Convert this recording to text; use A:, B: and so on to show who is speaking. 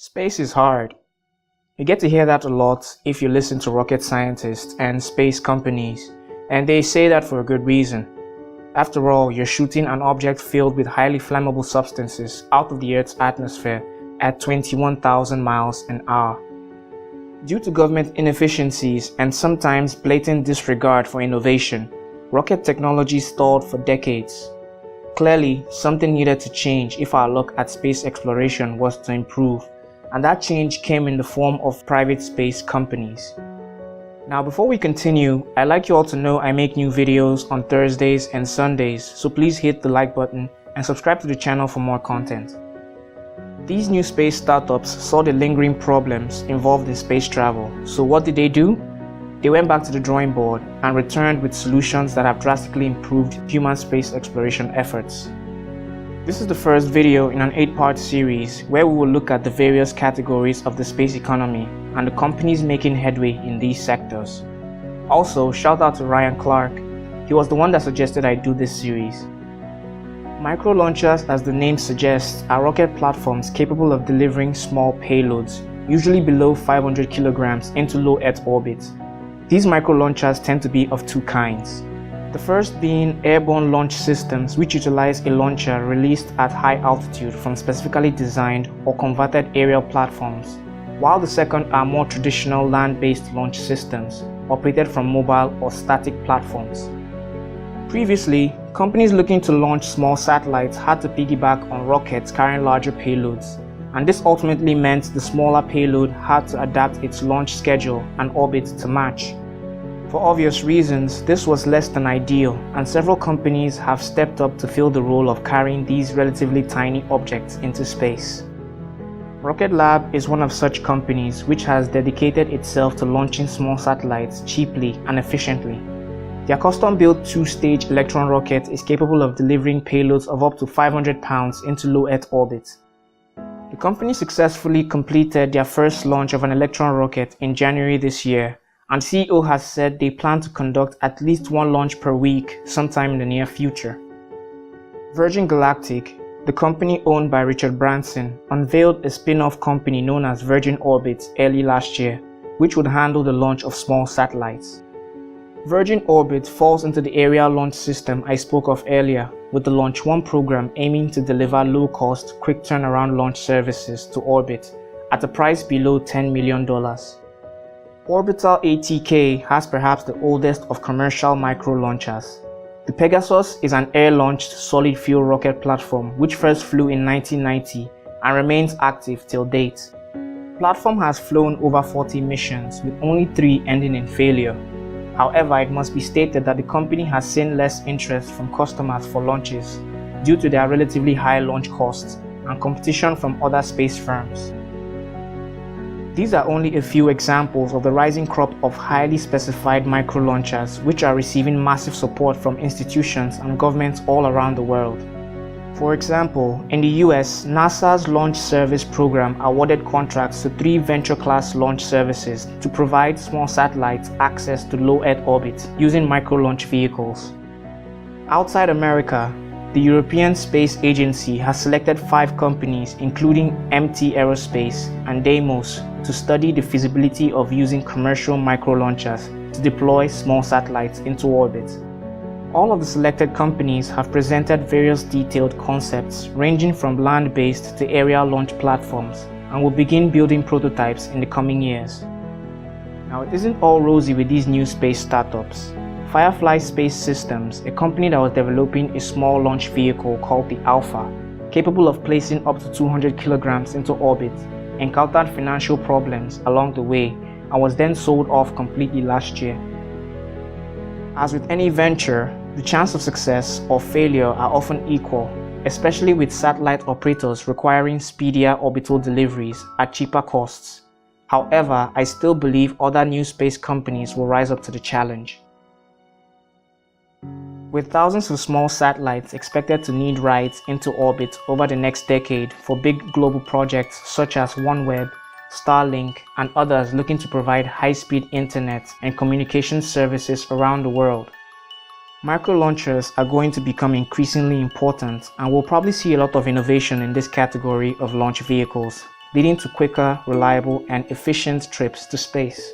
A: Space is hard. You get to hear that a lot if you listen to rocket scientists and space companies, and they say that for a good reason. After all, you're shooting an object filled with highly flammable substances out of the Earth's atmosphere at 21,000 miles an hour. Due to government inefficiencies and sometimes blatant disregard for innovation, rocket technology stalled for decades. Clearly, something needed to change if our look at space exploration was to improve, and that change came in the form of private space companies. Now, before we continue, I'd like you all to know I make new videos on Thursdays and Sundays, so please hit the like button and subscribe to the channel for more content. These new space startups saw the lingering problems involved in space travel, so what did they do? They went back to the drawing board and returned with solutions that have drastically improved human space exploration efforts. This is the first video in an 8-part series where we will look at the various categories of the space economy and the companies making headway in these sectors. Also, shout out to Ryan Clark. He was the one that suggested I do this series. Micro launchers, as the name suggests, are rocket platforms capable of delivering small payloads, usually below 500 kilograms, into low Earth orbit. These micro launchers tend to be of two kinds. The first being airborne launch systems, which utilize a launcher released at high altitude from specifically designed or converted aerial platforms, while the second are more traditional land-based launch systems, operated from mobile or static platforms. Previously, companies looking to launch small satellites had to piggyback on rockets carrying larger payloads, and this ultimately meant the smaller payload had to adapt its launch schedule and orbit to match. For obvious reasons, this was less than ideal, and several companies have stepped up to fill the role of carrying these relatively tiny objects into space. Rocket Lab is one of such companies which has dedicated itself to launching small satellites cheaply and efficiently. Their custom-built 2-stage Electron rocket is capable of delivering payloads of up to 500 pounds into low Earth orbit. The company successfully completed their first launch of an Electron rocket in January this year, and CEO has said they plan to conduct at least one launch per week sometime in the near future. Virgin Galactic, the company owned by Richard Branson, unveiled a spin-off company known as Virgin Orbit early last year, which would handle the launch of small satellites. Virgin Orbit falls into the aerial launch system I spoke of earlier, with the Launch 1 program aiming to deliver low-cost, quick turnaround launch services to orbit at a price below $10 million. Orbital ATK has perhaps the oldest of commercial micro-launchers. The Pegasus is an air-launched solid-fuel rocket platform which first flew in 1990 and remains active till date. The platform has flown over 40 missions, with only 3 ending in failure. However, it must be stated that the company has seen less interest from customers for launches due to their relatively high launch costs and competition from other space firms. These are only a few examples of the rising crop of highly specified micro-launchers which are receiving massive support from institutions and governments all around the world. For example, in the US, NASA's Launch Service Program awarded contracts to 3 venture-class launch services to provide small satellites access to low Earth orbit using micro-launch vehicles. Outside America, the European Space Agency has selected 5 companies, including MT Aerospace and Deimos, to study the feasibility of using commercial micro-launchers to deploy small satellites into orbit. All of the selected companies have presented various detailed concepts ranging from land-based to aerial launch platforms and will begin building prototypes in the coming years. Now, it isn't all rosy with these new space startups. Firefly Space Systems, a company that was developing a small launch vehicle called the Alpha, capable of placing up to 200 kilograms into orbit, encountered financial problems along the way and was then sold off completely last year. As with any venture, the chance of success or failure are often equal, especially with satellite operators requiring speedier orbital deliveries at cheaper costs. However, I still believe other new space companies will rise up to the challenge. With thousands of small satellites expected to need rides into orbit over the next decade for big global projects such as OneWeb, Starlink, and others looking to provide high-speed internet and communication services around the world, micro-launchers are going to become increasingly important, and we'll probably see a lot of innovation in this category of launch vehicles, leading to quicker, reliable, and efficient trips to space.